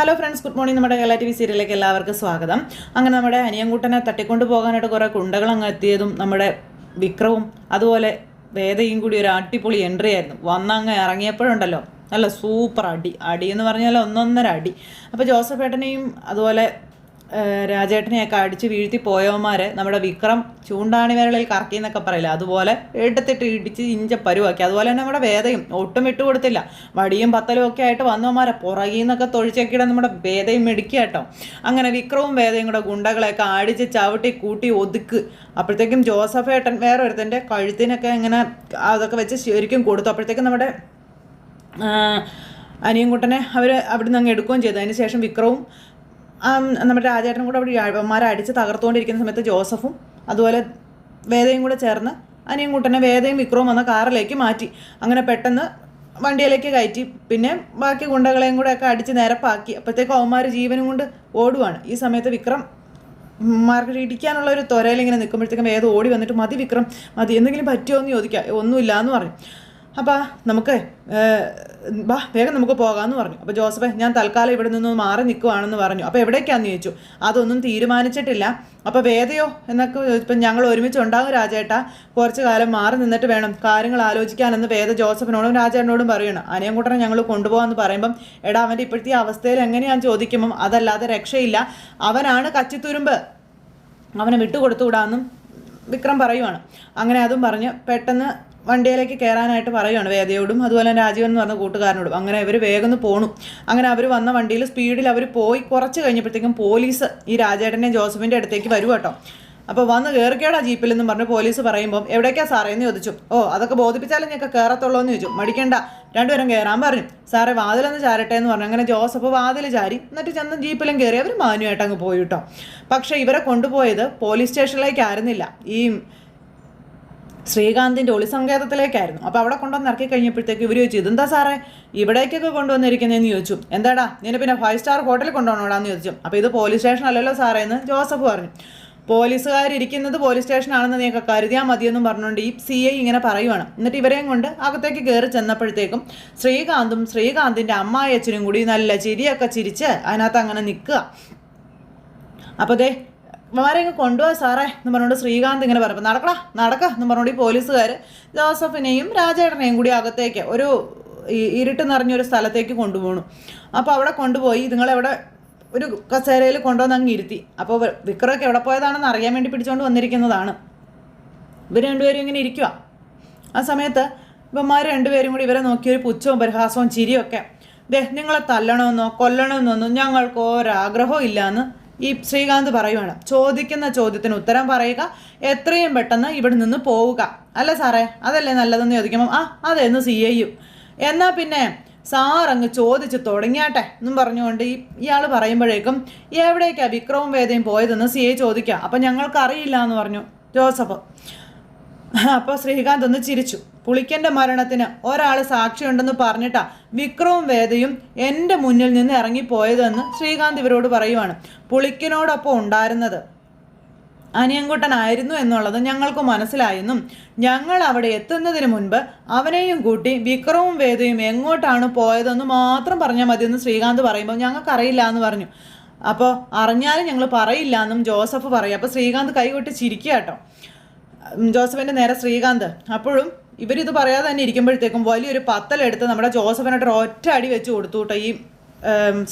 Hello friends, good morning. നമ്മുടെ Kerala TV സീരിയലിലേക്ക് എല്ലാവർക്കും സ്വാഗതം. അങ്ങനെ നമ്മുടെ അനിയൻകുട്ടനെ തട്ടിക്കൊണ്ട് പോകാനായിട്ട് കുറേ ഗുണ്ടകൾ അങ്ങ് എത്തിയതും നമ്മുടെ വിക്രവും അതുപോലെ വേദയും കൂടി ഒരു അടിപൊളി എൻട്രി ആയിരുന്നു. വന്നങ്ങ് ഇറങ്ങിയപ്പോഴുണ്ടല്ലോ നല്ല സൂപ്പർ അടി എന്ന് പറഞ്ഞാൽ ഒന്നൊന്നര അടി. അപ്പോൾ ജോസഫ് ഏട്ടനെയും അതുപോലെ രാജേട്ടനെയൊക്കെ അടിച്ച് വീഴ്ത്തി പോയവന്മാരെ നമ്മുടെ വിക്രം ചൂണ്ടാണി വിരളിൽ കറക്കി എന്നൊക്കെ പറയില്ല, അതുപോലെ എടുത്തിട്ട് ഇടിച്ച് ഇഞ്ച പരുവാക്കി. അതുപോലെ തന്നെ നമ്മുടെ വേദയും ഒട്ടും വിട്ടുകൊടുത്തില്ല. വടിയും പത്തലും ഒക്കെ ആയിട്ട് വന്നവന്മാരെ പുറകിൽ നിന്നൊക്കെ തൊഴിച്ചേക്കിടെ നമ്മുടെ വേദയും മെടുക്കുക കേട്ടോ. അങ്ങനെ വിക്രവും വേദയും കൂടെ ഗുണ്ടകളെയൊക്കെ അടിച്ച് ചവിട്ടി കൂട്ടി ഒതുക്ക്. അപ്പോഴത്തേക്കും ജോസഫ് ഏട്ടൻ വേറെ ഒരുത്തൻ്റെ കഴുത്തിനൊക്കെ ഇങ്ങനെ അതൊക്കെ വെച്ച് ശരിക്കും കൊടുത്തു. അപ്പോഴത്തേക്കും നമ്മുടെ അനിയൻകുട്ടനെ അവർ അവിടെ നിന്ന് അങ്ങ് എടുക്കുകയും ചെയ്തു. അതിന് ശേഷം വിക്രവും നമ്മുടെ രാജേട്ടനും കൂടെ അവിടെ അവന്മാരെ അടിച്ച് തകർത്തുകൊണ്ടിരിക്കുന്ന സമയത്ത് ജോസഫും അതുപോലെ വേദയും കൂടെ ചേർന്ന് അനിയൻകുട്ടനെ വേദയും വിക്രവും വന്ന കാറിലേക്ക് മാറ്റി. അങ്ങനെ പെട്ടെന്ന് വണ്ടിയിലേക്ക് കയറ്റി. പിന്നെ ബാക്കി ഗുണ്ടകളെയും കൂടെ ഒക്കെ അടിച്ച് നിരപ്പാക്കി. അപ്പോഴത്തേക്കും അവന്മാർ ജീവനും കൊണ്ട് ഓടുവാണ്. ഈ സമയത്ത് വിക്രം മാർക്ക് ഇടിക്കാനുള്ള ഒരു ത്വരയിലിങ്ങനെ നിൽക്കുമ്പോഴത്തേക്കും വേദം ഓടി വന്നിട്ട് മതി വിക്രം മതി, എന്തെങ്കിലും പറ്റുമോ എന്ന് ചോദിക്കാം. ഒന്നുമില്ല എന്ന് പറഞ്ഞു. അപ്പോൾ നമുക്ക് വേഗം നമുക്ക് പോകാമെന്ന് പറഞ്ഞു. അപ്പോൾ ജോസഫ് ഞാൻ തൽക്കാലം ഇവിടെ നിന്ന് മാറി നിൽക്കുവാണെന്ന് പറഞ്ഞു. അപ്പോൾ എവിടേക്കാന്ന് ചോദിച്ചു. അതൊന്നും തീരുമാനിച്ചിട്ടില്ല. അപ്പോൾ വേദയോ എന്നൊക്കെ ഇപ്പം ഞങ്ങൾ ഒരുമിച്ചുണ്ടാകും രാജേട്ടാ, കുറച്ച് കാലം മാറി നിന്നിട്ട് വേണം കാര്യങ്ങൾ ആലോചിക്കാനെന്ന് വേദ ജോസഫിനോടും രാജേട്ടനോടും പറയണം. അനിയൻകുട്ടനെ ഞങ്ങൾ കൊണ്ടുപോകാമെന്ന് പറയുമ്പം എടാ അവൻ്റെ ഇപ്പോഴത്തെ അവസ്ഥയിൽ എങ്ങനെയാണെന്ന് ചോദിക്കുമ്പം അതല്ലാതെ രക്ഷയില്ല, അവനാണ് കച്ചിത്തുരുമ്പ്, അവനെ വിട്ടുകൊടുത്തുകൂടാമെന്നും വിക്രം പറയുവാണ്. അങ്ങനെ അതും പറഞ്ഞ് പെട്ടെന്ന് വണ്ടിയിലേക്ക് കയറാനായിട്ട് പറയുകയാണ് വേദയോടും അതുപോലെ രാജീവൻ എന്ന് പറഞ്ഞ കൂട്ടുകാരനോടും. അങ്ങനെ ഇവർ വേഗം പോണു. അങ്ങനെ അവർ വന്ന വണ്ടിയിൽ സ്പീഡിൽ അവർ പോയി. കുറച്ച് കഴിഞ്ഞപ്പോഴത്തേക്കും പോലീസ് ഈ രാജേട്ടൻ്റെയും ജോസഫിൻ്റെ അടുത്തേക്ക് വരും കേട്ടോ. അപ്പോൾ വന്ന് കയറിക്കേടാ ജീപ്പിലെന്നും പറഞ്ഞ് പോലീസ് പറയുമ്പം എവിടേക്കാ സാറേ എന്ന് ചോദിച്ചു. അതൊക്കെ ബോധിപ്പിച്ചാലും ഞങ്ങൾക്ക് കയറത്തുള്ളൂ എന്ന് ചോദിച്ചു. മടിക്കേണ്ട, രണ്ടുപേരും കയറാൻ പറഞ്ഞു. സാറേ വാതിലൊന്ന് ചാരട്ടെ എന്ന് പറഞ്ഞു. അങ്ങനെ ജോസഫ് വാതിൽ ചാരി എന്നിട്ട് ചെന്ന് ജീപ്പിലും കയറി അവർ മാന്യമായിട്ട് അങ്ങ് പോയി കേട്ടോ. പക്ഷേ ഇവരെ കൊണ്ടുപോയത് പോലീസ് സ്റ്റേഷനിലേക്കായിരുന്നില്ല, ഈ ശ്രീകാന്തിൻ്റെ ഒളിസങ്കേതത്തിലേക്കായിരുന്നു. അപ്പോൾ അവിടെ കൊണ്ടുവന്ന് ഇറക്കി കഴിഞ്ഞപ്പോഴത്തേക്ക് ഇവർ ചോദിച്ചു ഇതെന്താ സാറേ ഇവിടേക്കൊക്കെ കൊണ്ടുവന്നിരിക്കുന്നതെന്ന് ചോദിച്ചു. എന്താടാ നിന്നെ പിന്നെ 5 സ്റ്റാർ ഹോട്ടലിൽ കൊണ്ടുപോകണോടാന്ന് ചോദിച്ചു. അപ്പോൾ ഇത് പോലീസ് സ്റ്റേഷൻ അല്ലല്ലോ സാറേ എന്ന് ജോസഫ് പറഞ്ഞു. പോലീസുകാരിരിക്കുന്നത് പോലീസ് സ്റ്റേഷനാണെന്ന് നീയൊക്കെ കരുതിയാൽ മതിയെന്നും പറഞ്ഞുകൊണ്ട് ഈ CI ഇങ്ങനെ പറയുവാണ്. എന്നിട്ട് ഇവരെയും കൊണ്ട് അകത്തേക്ക് കയറി ചെന്നപ്പോഴത്തേക്കും ശ്രീകാന്തും ശ്രീകാന്തിൻ്റെ അമ്മായിയച്ഛനും കൂടി നല്ല ചിരിയൊക്കെ ചിരിച്ച് അതിനകത്ത് അങ്ങനെ നിൽക്കുക. അപ്പോൾ ദേ ഇവന്മാരെങ്ങ് കൊണ്ടുപോകാം സാറേ എന്ന് പറഞ്ഞുകൊണ്ട് ശ്രീകാന്ത് ഇങ്ങനെ പറയുമ്പോൾ നടക്ക എന്ന് പറഞ്ഞുകൊണ്ട് ഈ പോലീസുകാർ ജോസഫിനെയും രാജേട്ടനെയും കൂടി അകത്തേക്ക് ഒരു ഇരുട്ട് നിറഞ്ഞൊരു സ്ഥലത്തേക്ക് കൊണ്ടുപോകണു. അപ്പോൾ അവിടെ കൊണ്ടുപോയി ഇതുങ്ങളെവിടെ ഒരു കസേരയിൽ കൊണ്ടുവന്ന് അങ്ങ് ഇരുത്തി. അപ്പോൾ വിക്രമൊക്കെ എവിടെ പോയതാണെന്ന് അറിയാൻ വേണ്ടി പിടിച്ചുകൊണ്ട് വന്നിരിക്കുന്നതാണ്. ഇവർ രണ്ടുപേരും ഇങ്ങനെ ഇരിക്കുക. ആ സമയത്ത് ഇവന്മാർ രണ്ടുപേരും കൂടി ഇവരെ നോക്കിയൊരു പുച്ഛവും പരിഹാസവും ചിരിയൊക്കെ. നിങ്ങളെ തല്ലണമെന്നോ കൊല്ലണമെന്നൊന്നും ഞങ്ങൾക്ക് ഒരാഗ്രഹവും ഇല്ലയെന്ന് ഈ ശ്രീകാന്ത് പറയുവാണ്. ചോദിക്കുന്ന ചോദ്യത്തിന് ഉത്തരം പറയുക, എത്രയും പെട്ടെന്ന് ഇവിടെ നിന്ന് പോവുക. അല്ല സാറേ അതല്ലേ നല്ലതെന്ന് ചോദിക്കുമ്പം അതെന്ന് CI എന്നാൽ പിന്നെ സാറങ്ങ് ചോദിച്ച് തുടങ്ങിയാട്ടെ എന്നും പറഞ്ഞുകൊണ്ട് ഇയാൾ പറയുമ്പോഴേക്കും എവിടേക്കാണ് വിക്രവും വേദയും പോയതെന്ന് CI ചോദിക്കുക. അപ്പം ഞങ്ങൾക്കറിയില്ല എന്ന് പറഞ്ഞു ജോസഫ്. അപ്പോൾ ശ്രീകാന്ത് ഒന്ന് ചിരിച്ചു. പുളിക്കൻ്റെ മരണത്തിന് ഒരാൾ സാക്ഷിയുണ്ടെന്ന് പറഞ്ഞിട്ടാ വിക്രവും വേദയും എൻ്റെ മുന്നിൽ നിന്ന് ഇറങ്ങിപ്പോയതെന്ന് ശ്രീകാന്ത് ഇവരോട് പറയുവാണ്. പുളിക്കനോടൊപ്പം ഉണ്ടായിരുന്നത് അനിയൻകുട്ടനായിരുന്നു എന്നുള്ളത് ഞങ്ങൾക്ക് മനസ്സിലായെന്നും ഞങ്ങൾ അവിടെ എത്തുന്നതിന് മുൻപ് അവനെയും കൂട്ടി വിക്രവും വേദയും എങ്ങോട്ടാണ് പോയതെന്ന് മാത്രം പറഞ്ഞാൽ മതിയെന്ന് ശ്രീകാന്ത് പറയുമ്പോൾ ഞങ്ങൾക്കറിയില്ല എന്ന് പറഞ്ഞു. അപ്പോൾ അറിഞ്ഞാലും ഞങ്ങൾ പറയില്ല എന്നും ജോസഫ് പറയും. അപ്പോൾ ശ്രീകാന്ത് കൈകൊട്ടി ചിരിക്കുക കേട്ടോ. ജോസഫിൻ്റെ നേരെ ശ്രീകാന്ത്. അപ്പോഴും ഇവരിത് പറയാതെ തന്നെ ഇരിക്കുമ്പോഴത്തേക്കും വലിയൊരു പത്തലെടുത്ത് നമ്മുടെ ജോസഫിനായിട്ട് ഒറ്റ അടി വെച്ച് കൊടുത്തു കേട്ടോ ഈ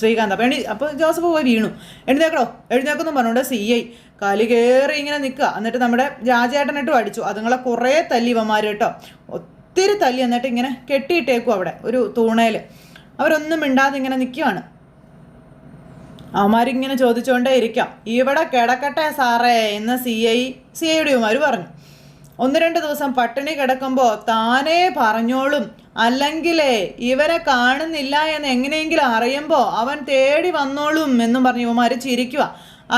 ശ്രീകാന്ത്. അപ്പോൾ ജോസഫ് പോയി വീണു. എഴുന്നേക്കെന്നും പറഞ്ഞുകൊണ്ട് CI കാലി കയറി ഇങ്ങനെ നിൽക്കുക. എന്നിട്ട് നമ്മുടെ രാജേട്ടനിട്ടും അടിച്ചു. അതുങ്ങളെ കുറേ തല്ലി ഇവന്മാർ കേട്ടോ, ഒത്തിരി തല്ലി. എന്നിട്ട് ഇങ്ങനെ കെട്ടിയിട്ടേക്കും അവിടെ ഒരു തൂണയിൽ. അവരൊന്നും മിണ്ടാതെ ഇങ്ങനെ നിൽക്കുകയാണ്. അവന്മാരിങ്ങനെ ചോദിച്ചുകൊണ്ടേ ഇരിക്കാം. ഇവിടെ കിടക്കട്ടെ സാറേ എന്ന് CIയുടെ ഇവന്മാർ പറഞ്ഞു. 1-2 ദിവസം പട്ടിണി കിടക്കുമ്പോൾ താനേ പറഞ്ഞോളും, അല്ലെങ്കിലേ ഇവരെ കാണുന്നില്ല എന്ന് എങ്ങനെയെങ്കിലും അറിയുമ്പോൾ അവൻ തേടി വന്നോളും എന്നും പറഞ്ഞ് ഇവന്മാർ ചിരിക്കുക.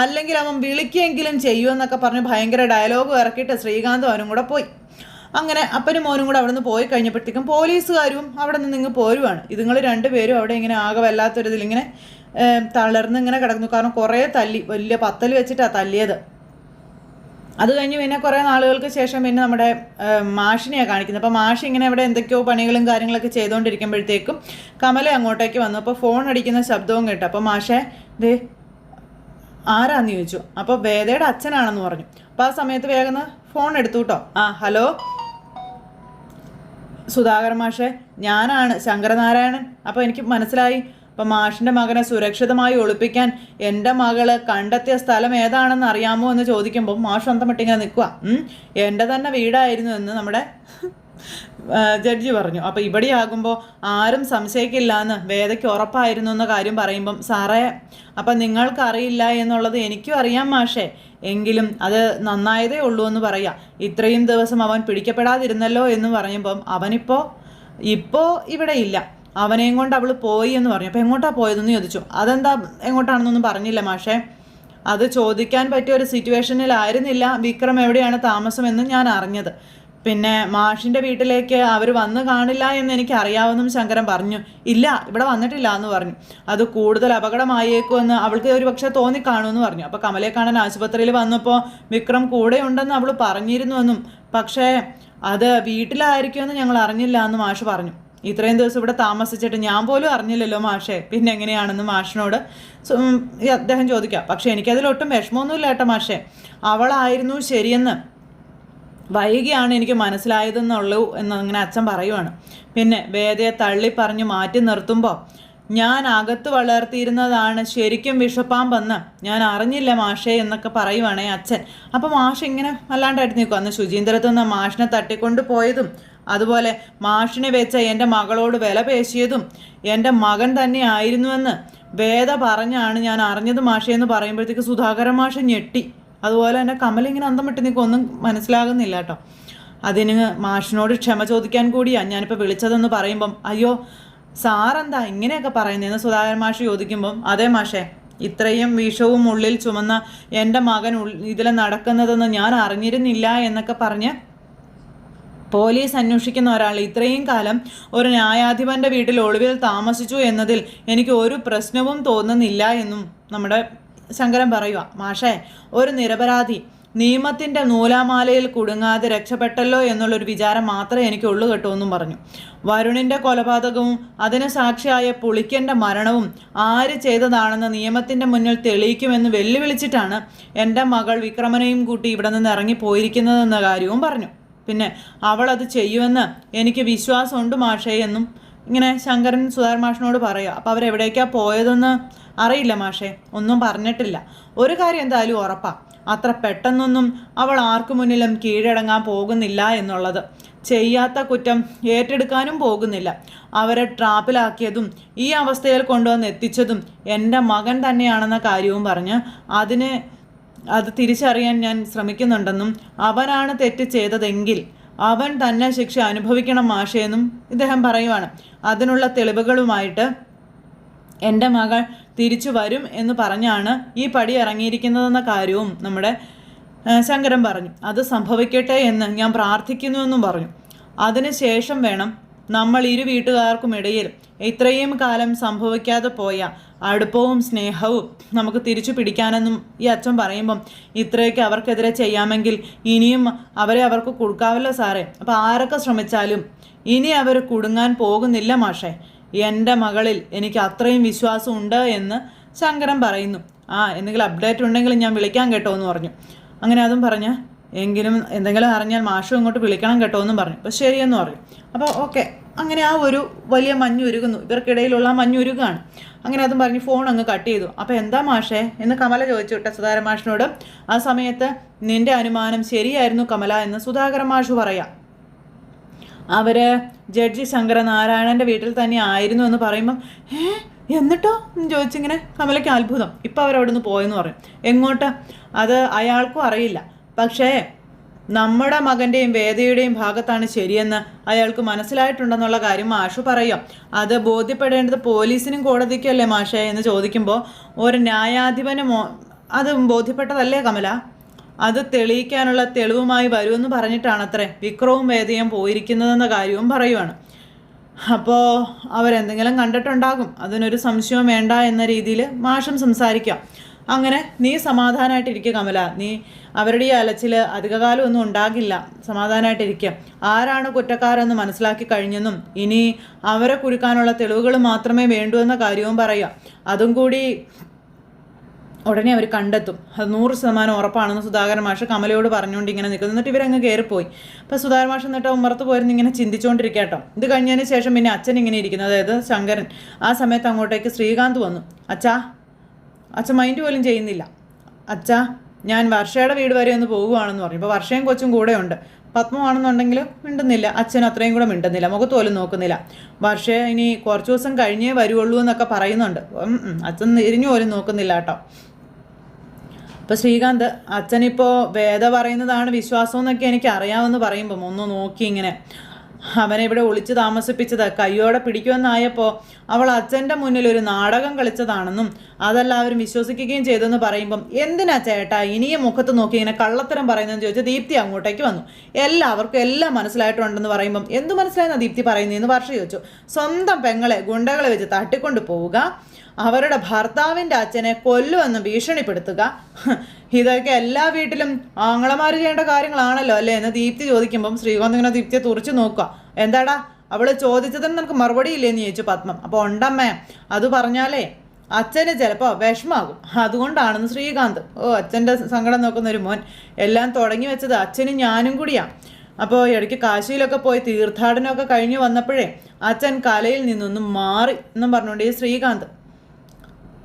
അല്ലെങ്കിൽ അവൻ വിളിക്കുകയെങ്കിലും ചെയ്യുമെന്നൊക്കെ പറഞ്ഞ് ഭയങ്കര ഡയലോഗ് ഇറക്കിയിട്ട് ശ്രീകാന്തും അവനും കൂടെ പോയി. അങ്ങനെ അപ്പനും മോനും കൂടെ അവിടെ നിന്ന് പോയി കഴിഞ്ഞപ്പോഴത്തേക്കും പോലീസുകാരും അവിടെ നിന്ന് ഇങ്ങ് പോരുവാണ്. ഇതുങ്ങൾ രണ്ടുപേരും അവിടെ ഇങ്ങനെ ആകെ വല്ലാത്തൊരിതിലിങ്ങനെ തളർന്ന് ഇങ്ങനെ കിടക്കുന്നു. കാരണം കുറേ തല്ലി, വലിയ പത്തൽ വെച്ചിട്ടാണ് തല്ലിയത്. അത് കഴിഞ്ഞ് പിന്നെ കുറേ നാളുകൾക്ക് ശേഷം പിന്നെ നമ്മുടെ മാഷിനെയാണ് കാണിക്കുന്നത്. അപ്പോൾ മാഷ് ഇങ്ങനെ ഇവിടെ എന്തൊക്കെയോ പണികളും കാര്യങ്ങളൊക്കെ ചെയ്തുകൊണ്ടിരിക്കുമ്പോഴത്തേക്കും കമല അങ്ങോട്ടേക്ക് വന്നു. അപ്പോൾ ഫോൺ അടിക്കുന്ന ശബ്ദവും കേട്ടു. അപ്പോൾ മാഷേ ദേ ആരാന്ന് ചോദിച്ചു. അപ്പോൾ വേദയുടെ അച്ഛനാണെന്ന് പറഞ്ഞു. അപ്പോൾ ആ സമയത്ത് വേഗം ഫോൺ എടുത്തു കേട്ടോ. ഹലോ സുധാകരൻ മാഷേ, ഞാനാണ് ശങ്കരനാരായണൻ. അപ്പോൾ എനിക്ക് മനസ്സിലായി. അപ്പം മാഷിൻ്റെ മകനെ സുരക്ഷിതമായി ഒളിപ്പിക്കാൻ എൻ്റെ മകള് കണ്ടെത്തിയ സ്ഥലം ഏതാണെന്ന് അറിയാമോ എന്ന് ചോദിക്കുമ്പോൾ മാഷ് സ്വന്തമിട്ടിങ്ങനെ നിൽക്കുക. എൻ്റെ തന്നെ വീടായിരുന്നു എന്ന് നമ്മുടെ ജഡ്ജി പറഞ്ഞു. അപ്പോൾ ഇവിടെയാകുമ്പോൾ ആരും സംശയിക്കില്ല എന്ന് വേദയ്ക്ക് ഉറപ്പായിരുന്നു എന്ന കാര്യം പറയുമ്പം സാറേ അപ്പം നിങ്ങൾക്കറിയില്ല എന്നുള്ളത് എനിക്കും അറിയാം മാഷേ, എങ്കിലും അത് നന്നായതേ ഉള്ളൂ എന്ന് പറയാം. ഇത്രയും ദിവസം അവൻ പിടിക്കപ്പെടാതിരുന്നല്ലോ എന്ന് പറയുമ്പം അവനിപ്പോൾ ഇവിടെ ഇല്ല, അവനെയും കൊണ്ട് അവൾ പോയി എന്ന് പറഞ്ഞു. അപ്പോൾ എങ്ങോട്ടാണ് പോയതെന്ന് ചോദിച്ചു. അതെന്താ എങ്ങോട്ടാണെന്നൊന്നും പറഞ്ഞില്ല മാഷേ. അത് ചോദിക്കാൻ പറ്റിയ ഒരു സിറ്റുവേഷനിലായിരുന്നില്ല വിക്രം എവിടെയാണ് താമസമെന്ന് ഞാൻ അറിഞ്ഞത്. പിന്നെ മാഷിൻ്റെ വീട്ടിലേക്ക് അവർ വന്ന് കാണില്ല എന്ന് എനിക്ക് അറിയാവുന്നും ശങ്കരൻ പറഞ്ഞു. ഇല്ല, ഇവിടെ വന്നിട്ടില്ല എന്ന് പറഞ്ഞു. അത് കൂടുതൽ അപകടമായേക്കുമെന്ന് അവൾക്ക് ഒരു പക്ഷേ തോന്നിക്കാണുമെന്ന് പറഞ്ഞു. അപ്പോൾ കമലയെ കാണാൻ ആശുപത്രിയിൽ വന്നപ്പോൾ വിക്രം കൂടെ ഉണ്ടെന്ന് അവൾ പറഞ്ഞിരുന്നുവെന്നും, പക്ഷേ അത് വീട്ടിലായിരിക്കുമെന്ന് ഞങ്ങൾ അറിഞ്ഞില്ല എന്ന് മാഷ് പറഞ്ഞു. ഇത്രയും ദിവസം ഇവിടെ താമസിച്ചിട്ട് ഞാൻ പോലും അറിഞ്ഞില്ലല്ലോ മാഷേ, പിന്നെ എങ്ങനെയാണെന്ന് മാഷിനോട് അദ്ദേഹം ചോദിക്കാം. പക്ഷേ എനിക്കതിലൊട്ടും വിഷമമൊന്നുമില്ല കേട്ടോ മാഷേ, അവളായിരുന്നു ശരിയെന്ന് വൈകിയാണ് എനിക്ക് മനസ്സിലായതെന്നുള്ളൂ എന്നങ്ങനെ അച്ഛൻ പറയുവാണ്. പിന്നെ വേദയെ തള്ളി പറഞ്ഞ് മാറ്റി നിർത്തുമ്പോൾ ഞാൻ അകത്ത് വളർത്തിയിരുന്നതാണ് ശരിക്കും വിഷപ്പാമ്പെന്ന് ഞാൻ അറിഞ്ഞില്ല മാഷേ എന്നൊക്കെ പറയുവാണേ അച്ഛൻ. അപ്പോൾ മാഷ് ഇങ്ങനെ വല്ലാണ്ടായിട്ട് നിൽക്കും. അന്ന് ശുചീന്ദ്രത്തുനിന്ന് മാഷിനെ തട്ടിക്കൊണ്ട് പോയതും അതുപോലെ മാഷിനെ വെച്ച എൻ്റെ മകളോട് വില പേശിയതും എൻ്റെ മകൻ തന്നെ ആയിരുന്നുവെന്ന് വേദ പറഞ്ഞാണ് ഞാൻ അറിഞ്ഞത് മാഷേ എന്ന് പറയുമ്പോഴത്തേക്ക് സുധാകരൻ മാഷ് ഞെട്ടി. അതുപോലെ തന്നെ കമല ഇങ്ങനെ അന്തം വിട്ട് നിൽക്കും, ഒന്നും മനസ്സിലാകുന്നില്ല കേട്ടോ. അതിന് മാഷിനോട് ക്ഷമ ചോദിക്കാൻ കൂടിയാണ് ഞാനിപ്പോൾ വിളിച്ചതെന്ന് പറയുമ്പം അയ്യോ സാറെന്താ ഇങ്ങനെയൊക്കെ പറയുന്നതെന്ന് സുധാകരൻ മാഷ് ചോദിക്കുമ്പം അതേ മാഷേ, ഇത്രയും വിഷവും ഉള്ളിൽ ചുമന്ന എൻ്റെ മകൻ ഇതിൽ നടക്കുന്നതെന്ന് ഞാൻ അറിഞ്ഞിരുന്നില്ല എന്നൊക്കെ പറഞ്ഞ് പോലീസ് അന്വേഷിക്കുന്ന ഒരാൾ ഇത്രയും കാലം ഒരു ന്യായാധിപൻ്റെ വീട്ടിൽ ഒളിവിൽ താമസിച്ചു എന്നതിൽ എനിക്ക് ഒരു പ്രശ്നവും തോന്നുന്നില്ല എന്നും നമ്മുടെ ശങ്കരൻ പറയുക. മാഷേ, ഒരു നിരപരാധി നിയമത്തിൻ്റെ നൂലാമാലയിൽ കുടുങ്ങാതെ രക്ഷപ്പെട്ടല്ലോ എന്നുള്ളൊരു വിചാരം മാത്രമേ എനിക്കുള്ളൂ കേട്ടോ എന്നും പറഞ്ഞു. വരുണിൻ്റെ കൊലപാതകവും അതിന് സാക്ഷിയായ പുളിക്കൻ്റെ മരണവും ആര് ചെയ്തതാണെന്ന് നിയമത്തിൻ്റെ മുന്നിൽ തെളിയിക്കുമെന്ന് വെല്ലുവിളിച്ചിട്ടാണ് എൻ്റെ മകൾ വിക്രമനെയും കൂട്ടി ഇവിടെ നിന്ന് ഇറങ്ങിപ്പോയിരിക്കുന്നതെന്ന കാര്യവും പറഞ്ഞു. പിന്നെ അവൾ അത് ചെയ്യുമെന്ന് എനിക്ക് വിശ്വാസമുണ്ട് മാഷേ എന്നും ഇങ്ങനെ ശങ്കരൻ സുധാകരൻ മാഷിനോട് പറയുക. അപ്പോൾ അവരെവിടേക്കാണ് പോയതെന്ന് അറിയില്ല മാഷേ, ഒന്നും പറഞ്ഞിട്ടില്ല. ഒരു കാര്യം എന്തായാലും ഉറപ്പാണ്, അത്ര പെട്ടെന്നൊന്നും അവൾ ആർക്കു മുന്നിലും കീഴടങ്ങാൻ പോകുന്നില്ല എന്നുള്ളത്. ചെയ്യാത്ത കുറ്റം ഏറ്റെടുക്കാനും പോകുന്നില്ല. അവരെ ട്രാപ്പിലാക്കിയതും ഈ അവസ്ഥയിൽ കൊണ്ടുവന്ന് എത്തിച്ചതും എൻ്റെ മകൻ തന്നെയാണെന്ന കാര്യവും പറഞ്ഞ് അത് തിരിച്ചറിയാൻ ഞാൻ ശ്രമിക്കുന്നുണ്ടെന്നും അവനാണ് തെറ്റ് ചെയ്തതെങ്കിൽ അവൻ തന്നെ ശിക്ഷ അനുഭവിക്കണം മാഷേന്നും ഇദ്ദേഹം പറയുവാണ്. അതിനുള്ള തെളിവുകളുമായിട്ട് എൻ്റെ മകൾ തിരിച്ചു വരും എന്ന് പറഞ്ഞാണ് ഈ പടി ഇറങ്ങിയിരിക്കുന്നതെന്ന കാര്യവും നമ്മുടെ ശങ്കരൻ പറഞ്ഞു. അത് സംഭവിക്കട്ടെ എന്ന് ഞാൻ പ്രാർത്ഥിക്കുന്നുവെന്നും പറഞ്ഞു. അതിനുശേഷം വേണം നമ്മൾ ഇരു വീട്ടുകാർക്കും ഇടയിൽ ഇത്രയും കാലം സംഭവിക്കാതെ പോയ അടുപ്പവും സ്നേഹവും നമുക്ക് തിരിച്ചു പിടിക്കാനെന്നും ഈ അച്ഛൻ പറയുമ്പം ഇത്രയൊക്കെ അവർക്കെതിരെ ചെയ്യാമെങ്കിൽ ഇനിയും അവർക്ക് കൊടുക്കാവല്ലോ സാറേ. അപ്പോൾ ആരൊക്കെ ശ്രമിച്ചാലും ഇനി അവർ കുടുങ്ങാൻ പോകുന്നില്ല മാഷേ. എൻ്റെ മകളിൽ എനിക്ക് അത്രയും വിശ്വാസമുണ്ട് എന്ന് ശങ്കരൻ പറയുന്നു. എന്തെങ്കിലും അപ്ഡേറ്റ് ഉണ്ടെങ്കിൽ ഞാൻ വിളിക്കാൻ കേട്ടോ എന്ന് പറഞ്ഞു. അങ്ങനെ അതും പറഞ്ഞ് എങ്കിലും എന്തെങ്കിലും അറിഞ്ഞാൽ മാഷും ഇങ്ങോട്ട് വിളിക്കണം കേട്ടോ എന്നും പറഞ്ഞു. അപ്പോൾ ശരിയെന്ന് പറഞ്ഞു. അപ്പോൾ ഓക്കെ, അങ്ങനെ ആ ഒരു വലിയ മഞ്ഞുരുകുന്നു, ഇവർക്കിടയിലുള്ള മഞ്ഞുരുകാണ്. അങ്ങനെ അതും പറഞ്ഞ് ഫോൺ അങ്ങ് കട്ട് ചെയ്തു. അപ്പോൾ എന്താ മാഷേ എന്ന് കമല ചോദിച്ചു കേട്ടോ സുധാകരൻ മാഷിനോട്. ആ സമയത്ത് നിൻ്റെ അനുമാനം ശരിയായിരുന്നു കമല എന്ന് സുധാകരൻ മാഷ് പറയാം. അവർ ജഡ്ജി ശങ്കരനാരായണൻ്റെ വീട്ടിൽ തന്നെ ആയിരുന്നു എന്ന് പറയുമ്പം എന്നിട്ടോ എന്ന് ചോദിച്ചിങ്ങനെ കമലയ്ക്ക് അത്ഭുതം. ഇപ്പം അവരവിടെ നിന്ന് പോയെന്ന് പറയും. എങ്ങോട്ട്? അത് അയാൾക്കും അറിയില്ല. പക്ഷേ നമ്മുടെ മകൻ്റെയും വേദയുടെയും ഭാഗത്താണ് ശരിയെന്ന് അയാൾക്ക് മനസ്സിലായിട്ടുണ്ടെന്നുള്ള കാര്യം മാഷു പറയാം. അത് ബോധ്യപ്പെടേണ്ടത് പോലീസിനും കോടതിക്കുമല്ലേ മാഷേ എന്ന് ചോദിക്കുമ്പോൾ ഒരു ന്യായാധിപന് അത് ബോധ്യപ്പെട്ടതല്ലേ കമല? അത് തെളിയിക്കാനുള്ള തെളിവുമായി വരുമെന്ന് പറഞ്ഞിട്ടാണത്രേ വിക്രവും വേദയും പോയിരിക്കുന്നതെന്ന കാര്യവും പറയുവാണ്. അപ്പോൾ അവരെന്തെങ്കിലും കണ്ടിട്ടുണ്ടാകും, അതിനൊരു സംശയവും വേണ്ട എന്ന രീതിയിൽ മാഷും സംസാരിക്കാം. അങ്ങനെ നീ സമാധാനമായിട്ടിരിക്കുക കമല, നീ അവരുടെ ഈ അലച്ചിൽ അധികകാലം ഒന്നും ഉണ്ടാകില്ല, സമാധാനമായിട്ടിരിക്കുക. ആരാണ് കുറ്റക്കാരെന്ന് മനസ്സിലാക്കി കഴിഞ്ഞെന്നും ഇനി അവരെ കുരുക്കാനുള്ള തെളിവുകൾ മാത്രമേ വേണ്ടൂ എന്ന കാര്യവും പറയാം. അതും കൂടി ഉടനെ അവർ കണ്ടെത്തും, അത് 100% ഉറപ്പാണെന്ന് സുധാകരൻ മാഷ് കമലയോട് പറഞ്ഞുകൊണ്ട് ഇങ്ങനെ നിൽക്കുന്നു. എന്നിട്ട് ഇവരങ്ങ് കയറിപ്പോയി. അപ്പോൾ സുധാകരൻ മാഷ് എന്നിട്ട് ഉമ്മറത്ത് പോയിരുന്ന് ഇങ്ങനെ ചിന്തിച്ചുകൊണ്ടിരിക്കുക കേട്ടോ. ഇത് കഴിഞ്ഞതിന് ശേഷം പിന്നെ അച്ഛൻ ഇങ്ങനെ ഇരിക്കുന്നു, അതായത് ശങ്കരൻ. ആ സമയത്ത് അങ്ങോട്ടേക്ക് ശ്രീകാന്ത് വന്നു. അച്ഛൻ മൈൻഡ് പോലും ചെയ്യുന്നില്ല. ഞാൻ വർഷയുടെ വീട് വരെ ഒന്ന് പോകുകയാണെന്ന് പറഞ്ഞു. ഇപ്പോൾ വർഷയും കൊച്ചും കൂടെ ഉണ്ട്. പത്മമാണെന്നുണ്ടെങ്കിൽ മിണ്ടുന്നില്ല, അച്ഛൻ അത്രയും കൂടെ മിണ്ടുന്നില്ല, മുഖത്ത് പോലും നോക്കുന്നില്ല. വർഷ ഇനി കുറച്ച് ദിവസം കഴിഞ്ഞേ വരുള്ളൂ എന്നൊക്കെ പറയുന്നുണ്ട്. അച്ഛൻ തിരിഞ്ഞു പോലും നോക്കുന്നില്ല കേട്ടോ. അപ്പോൾ ശ്രീകാന്ത്, അച്ഛനിപ്പോൾ വേദ പറയുന്നതാണ് വിശ്വാസം എന്നൊക്കെ എനിക്ക് അറിയാമെന്ന് പറയുമ്പം ഒന്ന് നോക്കി ഇങ്ങനെ, അവനെ ഇവിടെ ഒളിച്ച് താമസിപ്പിച്ചത് കയ്യോടെ പിടിക്കുമെന്നായപ്പോൾ അവൾ അച്ഛൻ്റെ മുന്നിൽ ഒരു നാടകം കളിച്ചതാണെന്നും അതെല്ലാവരും വിശ്വസിക്കുകയും ചെയ്തെന്ന് പറയുമ്പം എന്തിനാ ചേട്ടാ ഇനിയും മുഖത്ത് നോക്കി ഇങ്ങനെ കള്ളത്തരം പറയുന്നതെന്ന് ചോദിച്ചാൽ ദീപ്തി അങ്ങോട്ടേക്ക് വന്നു. എല്ലാവർക്കും എല്ലാം മനസ്സിലായിട്ടുണ്ടെന്ന് പറയുമ്പം എന്ത് മനസ്സിലായെന്നാണ് ദീപ്തി പറയുന്നതെന്ന് വർഷ ചോദിച്ചു. സ്വന്തം പെങ്ങളെ ഗുണ്ടകളെ വെച്ച് തട്ടിക്കൊണ്ട് പോവുക, അവരുടെ ഭർത്താവിൻ്റെ അച്ഛനെ കൊല്ലുമെന്ന് ഭീഷണിപ്പെടുത്തുക, ഇതൊക്കെ എല്ലാ വീട്ടിലും ആങ്ങളമാർ ചെയ്യേണ്ട കാര്യങ്ങളാണല്ലോ അല്ലേ എന്ന് ദീപ്തി ചോദിക്കുമ്പം ശ്രീകാന്ത് ഇങ്ങനെ ദീപ്തിയെ തുറച്ചു നോക്കുക. എന്താടാ അവള് ചോദിച്ചതിന് നിനക്ക് മറുപടി ഇല്ലേന്ന് ചോദിച്ചു പത്മം. അപ്പോൾ ഉണ്ടമ്മേ, അത് പറഞ്ഞാലേ അച്ഛന് ചിലപ്പോൾ വിഷമാകും, അതുകൊണ്ടാണെന്ന് ശ്രീകാന്ത്. അച്ഛൻ്റെ സങ്കടം നോക്കുന്ന ഒരു മോൻ. എല്ലാം തുടങ്ങി വെച്ചത് അച്ഛനും ഞാനും കൂടിയാണ്. അപ്പോൾ ഇടയ്ക്ക് കാശിയിലൊക്കെ പോയി തീർത്ഥാടനമൊക്കെ കഴിഞ്ഞ് വന്നപ്പോഴേ അച്ഛൻ കലയിൽ നിന്നൊന്നും മാറി എന്നും പറഞ്ഞുകൊണ്ട് ഈ ശ്രീകാന്ത്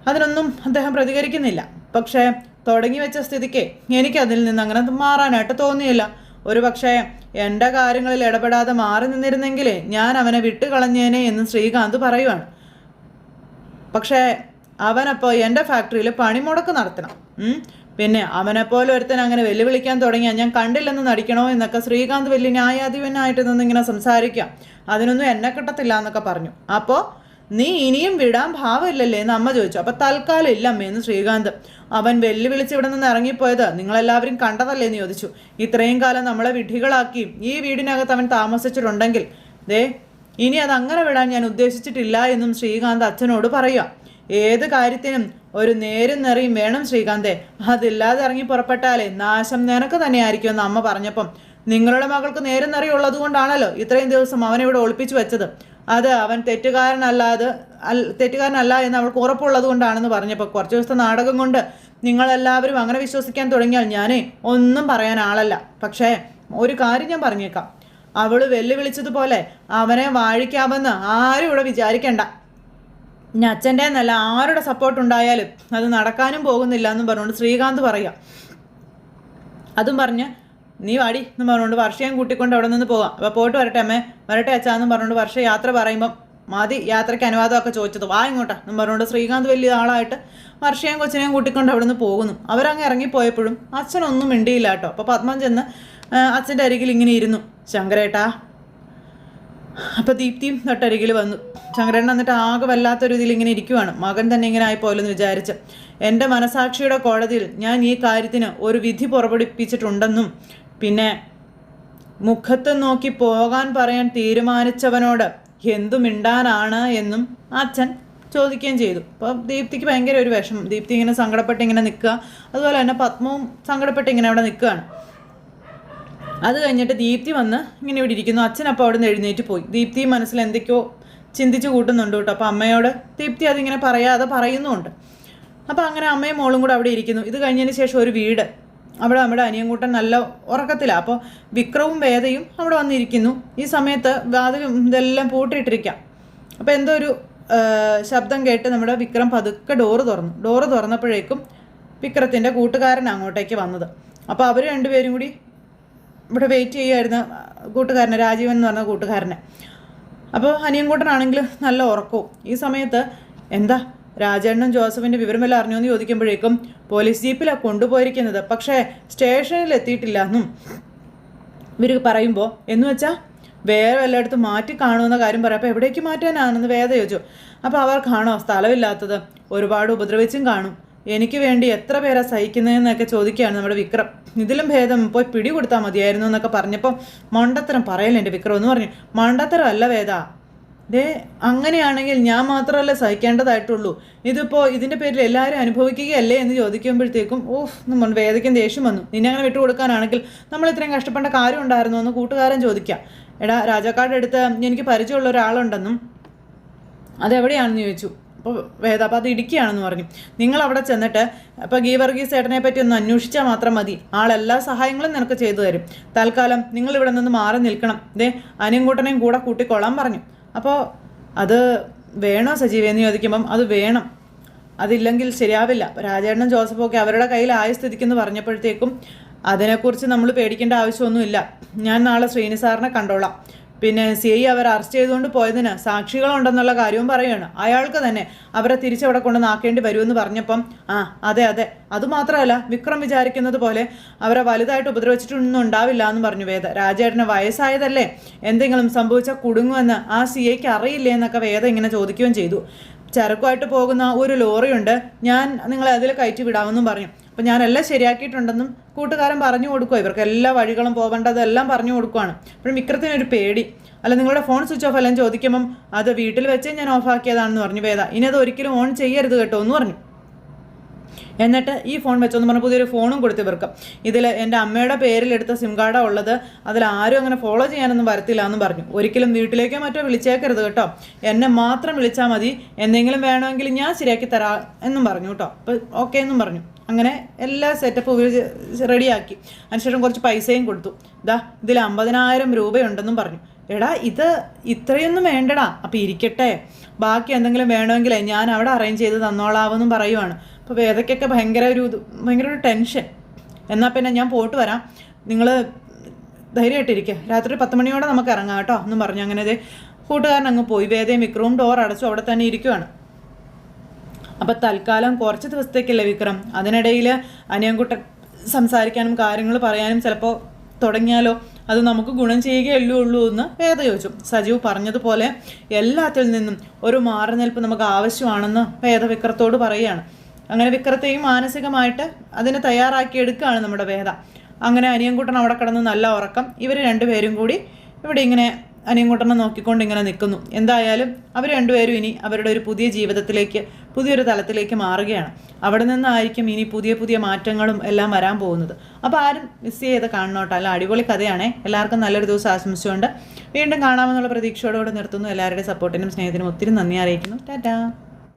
അതിനൊന്നും അദ്ദേഹം പ്രതികരിക്കുന്നില്ല. പക്ഷേ തുടങ്ങി വെച്ച സ്ഥിതിക്ക് എനിക്കതിൽ നിന്ന് അങ്ങനെ മാറാനായിട്ട് തോന്നിയില്ല. ഒരു പക്ഷേ എൻ്റെ കാര്യങ്ങളിൽ ഇടപെടാതെ മാറി നിന്നിരുന്നെങ്കിലേ ഞാൻ അവനെ വിട്ടുകളഞ്ഞേനെ എന്ന് ശ്രീകാന്ത് പറയുവാണ്. പക്ഷേ അവനപ്പോൾ എൻ്റെ ഫാക്ടറിയിൽ പണിമുടക്ക് നടത്തണം. പിന്നെ അവനെപ്പോലെ ഒരുത്തൻ അങ്ങനെ വെല്ലുവിളിക്കാൻ തുടങ്ങിയാൽ ഞാൻ കണ്ടില്ലെന്ന് നടിക്കണോ എന്നൊക്കെ ശ്രീകാന്ത് വലിയ ന്യായാധിപനായിട്ട് നിന്നിങ്ങനെ സംസാരിക്കുക. അതിനൊന്നും എന്നെ കിട്ടത്തില്ല എന്നൊക്കെ പറഞ്ഞു. അപ്പോൾ നീ ഇനിയും വിടാൻ ഭാവമില്ലല്ലേ എന്ന് അമ്മ ചോദിച്ചു. അപ്പം തൽക്കാലം ഇല്ല അമ്മയെന്ന് ശ്രീകാന്ത്. അവൻ വെല്ലുവിളിച്ച് ഇവിടെ നിന്ന് ഇറങ്ങിപ്പോയത് നിങ്ങളെല്ലാവരും കണ്ടതല്ലേ എന്ന് ചോദിച്ചു. ഇത്രയും കാലം നമ്മളെ വിഡ്ഢികളാക്കി ഈ വീടിനകത്ത് അവൻ താമസിച്ചിട്ടുണ്ടെങ്കിൽ ഇനി അതങ്ങനെ വിടാൻ ഞാൻ ഉദ്ദേശിച്ചിട്ടില്ല എന്നും ശ്രീകാന്ത് അച്ഛനോട് പറയുക. ഏത് കാര്യത്തിനും ഒരു നേരും നെറിയും വേണം ശ്രീകാന്തേ, അതില്ലാതെ ഇറങ്ങി പുറപ്പെട്ടാലേ നാശം നിനക്ക് തന്നെയായിരിക്കും എന്ന് അമ്മ പറഞ്ഞപ്പം നിങ്ങളുടെ മകൾക്ക് നേരും നെറിയുള്ളത് കൊണ്ടാണല്ലോ ഇത്രയും ദിവസം അവനെ ഒളിപ്പിച്ചു വെച്ചത്. അത് അവൻ തെറ്റുകാരനല്ല എന്ന് അവൾക്ക് ഉറപ്പുള്ളത് കൊണ്ടാണെന്ന് പറഞ്ഞപ്പോൾ കുറച്ച് ദിവസത്തെ നാടകം കൊണ്ട് നിങ്ങളെല്ലാവരും അങ്ങനെ വിശ്വസിക്കാൻ തുടങ്ങിയാൽ ഞാനേ ഒന്നും പറയാൻ ആളല്ല. പക്ഷേ ഒരു കാര്യം ഞാൻ പറഞ്ഞേക്കാം, അവൾ വെല്ലുവിളിച്ചതുപോലെ അവനെ വാഴിക്കാമെന്ന് ആരും ഇവിടെ വിചാരിക്കണ്ട. ഇനി അച്ഛൻ്റെ എന്നല്ല ആരുടെ സപ്പോർട്ട് ഉണ്ടായാലും അത് നടക്കാനും പോകുന്നില്ല എന്നും പറഞ്ഞുകൊണ്ട് ശ്രീകാന്ത് പറയാം. അതും പറഞ്ഞ് നീ വാടി എന്ന് പറഞ്ഞുകൊണ്ട് വർഷയും കൂട്ടിക്കൊണ്ട് അവിടെ നിന്ന് പോകാം. അപ്പോൾ പോയിട്ട് വരട്ടെ അമ്മേ, വരട്ടെ അച്ഛാന്നും പറഞ്ഞുകൊണ്ട് വർഷ യാത്ര പറയുമ്പം മതി യാത്രയ്ക്ക് അനുവാദമൊക്കെ ചോദിച്ചത്, വാ ഇങ്ങോട്ടാ എന്നും പറഞ്ഞുകൊണ്ട് ശ്രീകാന്ത് വലിയ ആളായിട്ട് വർഷയും കൊച്ചിനെയും കൂട്ടിക്കൊണ്ട് അവിടെ നിന്ന് പോകുന്നു. അവരങ്ങ് ഇറങ്ങിപ്പോയപ്പോഴും അച്ഛനൊന്നും മിണ്ടിയില്ല കേട്ടോ. അപ്പോൾ പത്മം ചെന്ന് അച്ഛൻ്റെ അരികിൽ ഇങ്ങനെ ഇരുന്നു. ശങ്കരേട്ടാ. അപ്പോൾ ദീപ്തിയും തൊട്ടരികിൽ വന്നു. ശങ്കരേട്ടൻ എന്നിട്ട് ആകെ വല്ലാത്തൊരു ഇതിൽ ഇങ്ങനെ ഇരിക്കുവാണ്. മകൻ തന്നെ ഇങ്ങനെ ആയിപ്പോലെന്ന് വിചാരിച്ച്. എൻ്റെ മനസാക്ഷിയുടെ കോടതിയിൽ ഞാൻ ഈ കാര്യത്തിന് ഒരു വിധി പുറപ്പെടുപ്പിച്ചിട്ടുണ്ടെന്നും പിന്നെ മുഖത്ത് നോക്കി പോകാൻ പറയാൻ തീരുമാനിച്ചവനോട് എന്തു മിണ്ടാനാണ് എന്നും അച്ഛൻ ചോദിക്കുകയും ചെയ്തു. അപ്പോൾ ദീപ്തിക്ക് ഭയങ്കര ഒരു വിഷമം. ദീപ്തി ഇങ്ങനെ സങ്കടപ്പെട്ട് ഇങ്ങനെ നിൽക്കുക. അതുപോലെ തന്നെ പത്മവും സങ്കടപ്പെട്ട് ഇങ്ങനെ അവിടെ നിൽക്കുകയാണ്. അത് കഴിഞ്ഞിട്ട് ദീപ്തി വന്ന് ഇങ്ങനെ ഇവിടെ ഇരിക്കുന്നു. അച്ഛനപ്പോൾ അവിടെ നിന്ന് എഴുന്നേറ്റ് പോയി. ദീപ്തി മനസ്സിൽ എന്തൊക്കെയോ ചിന്തിച്ച് കൂട്ടുന്നുണ്ട് കേട്ടോ. അപ്പോൾ അമ്മയോട് ദീപ്തി അതിങ്ങനെ പറയാതെ പറയുന്നുമുണ്ട്. അപ്പോൾ അങ്ങനെ അമ്മയും മോളും കൂടെ അവിടെ ഇരിക്കുന്നു. ഇത് കഴിഞ്ഞതിന് ശേഷം ഒരു വീട്, അവിടെ നമ്മുടെ അനിയൻകൂട്ടൻ നല്ല ഉറക്കത്തിലാണ്. അപ്പോൾ വിക്രവും വേദയും അവിടെ വന്നിരിക്കുന്നു. ഈ സമയത്ത് വാതിലും ഇതെല്ലാം പൂട്ടിയിട്ടിരിക്കാം. അപ്പോൾ എന്തോ ഒരു ശബ്ദം കേട്ട് നമ്മുടെ വിക്രം പതുക്കെ ഡോറ് തുറന്നപ്പോഴേക്കും വിക്രത്തിൻ്റെ കൂട്ടുകാരൻ അങ്ങോട്ടേക്ക് വന്നത്. അപ്പോൾ അവർ രണ്ടുപേരും കൂടി ഇവിടെ വെയിറ്റ് ചെയ്യുമായിരുന്ന കൂട്ടുകാരനെ, രാജീവൻ എന്ന് പറഞ്ഞ കൂട്ടുകാരനെ. അപ്പോൾ അനിയൻകൂട്ടനാണെങ്കിൽ നല്ല ഉറക്കവും. ഈ സമയത്ത് എന്താ രാജേണ്ണനും ജോസഫിൻ്റെ വിവരമെല്ലാം അറിഞ്ഞു എന്ന് ചോദിക്കുമ്പോഴേക്കും പോലീസ് ജീപ്പിലാണ് കൊണ്ടുപോയിരിക്കുന്നത്, പക്ഷേ സ്റ്റേഷനിൽ എത്തിയിട്ടില്ല എന്നും ഇവർ പറയുമ്പോൾ എന്ന് വെച്ചാൽ വേറെ എല്ലായിടത്തും മാറ്റി കാണുമെന്ന കാര്യം പറയാം. അപ്പോൾ എവിടേക്ക് മാറ്റാനാണെന്ന് വേദ ചോദിച്ചു. അപ്പോൾ അവർക്കാണോ സ്ഥലമില്ലാത്തത്, ഒരുപാട് ഉപദ്രവിച്ചും കാണും, എനിക്ക് വേണ്ടി എത്ര പേരാ സഹിക്കുന്നതെന്നൊക്കെ ചോദിക്കുകയാണ് നമ്മുടെ വിക്രം. ഇതിലും ഭേദം പോയി പിടി കൊടുത്താൽ മതിയായിരുന്നു എന്നൊക്കെ പറഞ്ഞപ്പോൾ മണ്ടത്തരം പറയല്ലേ എൻ്റെ വിക്രം എന്ന് പറഞ്ഞു. മണ്ടത്തരം അല്ല വേദ, ദേ അങ്ങനെയാണെങ്കിൽ ഞാൻ മാത്രമല്ല സഹിക്കേണ്ടതായിട്ടുള്ളൂ. ഇതിൻ്റെ പേരിൽ എല്ലാവരും അനുഭവിക്കുകയല്ലേ എന്ന് ചോദിക്കുമ്പോഴത്തേക്കും നമ്മൾ വേദയ്ക്കും ദേഷ്യം വന്നു. നിന്നെ അങ്ങനെ വിട്ടുകൊടുക്കാനാണെങ്കിൽ നമ്മൾ ഇത്രയും കഷ്ടപ്പെട്ട കാര്യം ഉണ്ടായിരുന്നു എന്ന് കൂട്ടുകാരൻ ചോദിക്കാം. എടാ രാജാക്കാരുടെ അടുത്ത് എനിക്ക് പരിചയമുള്ള ഒരാളുണ്ടെന്നും അതെവിടെയാണെന്ന് ചോദിച്ചു. അപ്പോൾ വേദ അപ്പോൾ അത് ഇടുക്കിയാണെന്ന് പറഞ്ഞു. നിങ്ങൾ അവിടെ ചെന്നിട്ട് അപ്പോൾ ഗീവർഗീസ് ചേട്ടനെ പറ്റി ഒന്ന് അന്വേഷിച്ചാൽ മാത്രം മതി. ആളെല്ലാ സഹായങ്ങളും നിനക്ക് ചെയ്തു തരും. തൽക്കാലം നിങ്ങൾ ഇവിടെ നിന്ന് മാറി നിൽക്കണം. അനിയൻകൂട്ടനെയും കൂടെ കൂട്ടിക്കൊള്ളാൻ പറഞ്ഞു. അപ്പോൾ അത് വേണോ സജീവ എന്ന് ചോദിക്കുമ്പം അത് വേണം, അതില്ലെങ്കിൽ ശരിയാവില്ല. രാജേട്ടനും ജോസഫൊക്കെ അവരുടെ കയ്യിലായ സ്ഥിതിക്കെന്ന് പറഞ്ഞപ്പോഴത്തേക്കും അതിനെക്കുറിച്ച് നമ്മൾ പേടിക്കേണ്ട ആവശ്യമൊന്നുമില്ല. ഞാൻ നാളെ ശ്രീനി സാറിനെ കണ്ടോളാം. പിന്നെ CI അവർ അറസ്റ്റ് ചെയ്തുകൊണ്ട് പോയതിന് സാക്ഷികളുണ്ടെന്നുള്ള കാര്യവും പറയുകയാണ്. അയാൾക്ക് തന്നെ അവരെ തിരിച്ചവിടെ കൊണ്ട് നാക്കേണ്ടി വരുമെന്ന് പറഞ്ഞപ്പം അതെ അതുമാത്രമല്ല, വിക്രം വിചാരിക്കുന്നത് പോലെ അവരെ വലുതായിട്ട് ഉപദ്രവിച്ചിട്ടൊന്നും ഉണ്ടാവില്ല എന്ന് പറഞ്ഞു വേദ. രാജേട്ടന് വയസ്സായതല്ലേ, എന്തെങ്കിലും സംഭവിച്ചാൽ കുടുങ്ങുമെന്ന് ആ CIക്ക് അറിയില്ലേ എന്നൊക്കെ വേദ ഇങ്ങനെ ചോദിക്കുകയും ചെയ്തു. ചരക്കുമായിട്ട് പോകുന്ന ഒരു ലോറിയുണ്ട്, ഞാൻ നിങ്ങളെ അതിൽ കയറ്റി വിടാമെന്നും പറഞ്ഞു. അപ്പം ഞാനെല്ലാം ശരിയാക്കിയിട്ടുണ്ടെന്നും കൂട്ടുകാരൻ പറഞ്ഞു കൊടുക്കുക. ഇവർക്ക് എല്ലാ വഴികളും പോകേണ്ടതെല്ലാം പറഞ്ഞു കൊടുക്കുകയാണ്. അപ്പോഴും വിക്രത്തിനൊരു പേടി. അല്ല നിങ്ങളുടെ ഫോൺ സ്വിച്ച് ഓഫ് എല്ലാം ചോദിക്കുമ്പം അത് വീട്ടിൽ വെച്ചേ ഞാൻ ഓഫാക്കിയതാണെന്ന് പറഞ്ഞു വേദ. ഇനി അത് ഒരിക്കലും ഓൺ ചെയ്യരുത് കേട്ടോ എന്ന് പറഞ്ഞു. എന്നിട്ട് ഈ ഫോൺ വെച്ചോന്ന് പറഞ്ഞ് പുതിയൊരു ഫോണും കൊടുത്ത് ഇവർക്ക്. ഇതിൽ എൻ്റെ അമ്മയുടെ പേരിലെടുത്ത സിം കാർഡാണ് ഉള്ളത്, അതിൽ ആരും അങ്ങനെ ഫോളോ ചെയ്യാനൊന്നും വരത്തില്ല എന്നും പറഞ്ഞു. ഒരിക്കലും വീട്ടിലേക്കോ മറ്റോ വിളിച്ചേക്കരുത് കേട്ടോ, എന്നെ മാത്രം വിളിച്ചാൽ മതി, എന്തെങ്കിലും വേണമെങ്കിൽ ഞാൻ ശരിയാക്കി തരാം എന്നും പറഞ്ഞു കേട്ടോ. അപ്പോൾ ഓക്കെ എന്നും പറഞ്ഞു. അങ്ങനെ എല്ലാ സെറ്റപ്പും റെഡിയാക്കി. അതിനുശേഷം കുറച്ച് പൈസയും കൊടുത്തു. ഇതിൽ 50,000 രൂപയുണ്ടെന്നും പറഞ്ഞു. എടാ ഇത് ഇത്രയൊന്നും വേണ്ടടാ, അപ്പം ഇരിക്കട്ടെ, ബാക്കി എന്തെങ്കിലും വേണമെങ്കിൽ ഞാൻ അവിടെ അറേഞ്ച് ചെയ്ത് തന്നോളാവെന്നും പറയുവാണ്. അപ്പോൾ വേദയ്ക്കൊക്കെ ഭയങ്കര ഒരു ടെൻഷൻ. എന്നാൽ പിന്നെ ഞാൻ പോയിട്ട് വരാം, നിങ്ങൾ ധൈര്യമായിട്ടിരിക്കുക, രാത്രി 10 മണിയോടെ നമുക്ക് ഇറങ്ങാം കേട്ടോ എന്നും പറഞ്ഞു. അങ്ങനെ കൂട്ടുകാരൻ അങ്ങ് പോയി. വേദയും വിക്രവും ഡോർ അടച്ചു അവിടെ തന്നെ ഇരിക്കുവാണ്. അപ്പം തൽക്കാലം കുറച്ച് ദിവസത്തേക്കല്ലേ വിക്രം, അതിനിടയിൽ അനിയൻകുട്ടൻ സംസാരിക്കാനും കാര്യങ്ങൾ പറയാനും ചിലപ്പോൾ തുടങ്ങിയാലോ, അത് നമുക്ക് ഗുണം ചെയ്യുകയല്ലേ എന്ന് വേദ ചോദിച്ചു. സജീവ് പറഞ്ഞതുപോലെ എല്ലാത്തിൽ നിന്നും ഒരു മാറിനിൽപ്പ് നമുക്ക് ആവശ്യമാണെന്ന് വേദ വിക്രത്തോട് പറയുകയാണ്. അങ്ങനെ വിക്രത്തെയും മാനസികമായിട്ട് അതിന് തയ്യാറാക്കിയെടുക്കുകയാണ് നമ്മുടെ വേദ. അങ്ങനെ അനിയൻകുട്ടൻ അവിടെ കിടന്ന് നല്ല ഉറക്കം. ഇവർ രണ്ടുപേരും കൂടി ഇവിടെ ഇങ്ങനെ അനിയൻകുട്ടനെ നോക്കിക്കൊണ്ട് ഇങ്ങനെ നിൽക്കുന്നു. എന്തായാലും അവർ രണ്ടുപേരും ഇനി അവരുടെ ഒരു പുതിയ ജീവിതത്തിലേക്ക്, പുതിയൊരു തലത്തിലേക്ക് മാറുകയാണ്. അവിടെ നിന്നായിരിക്കും ഇനി പുതിയ പുതിയ മാറ്റങ്ങളും എല്ലാം വരാൻ പോകുന്നത്. അപ്പോൾ ആരും മിസ് ചെയ്ത് കാണണോട്ടോ. അല്ല അടിപൊളി കഥയാണേ. എല്ലാവർക്കും നല്ലൊരു ദിവസം ആശംസിച്ചുകൊണ്ട് വീണ്ടും കാണാമെന്നുള്ള പ്രതീക്ഷയോടുകൂടി നിർത്തുന്നു. എല്ലാവരുടെയും സപ്പോർട്ടിനും സ്നേഹത്തിനും ഒത്തിരി നന്ദി അറിയിക്കുന്നു. ടാറ്റാ.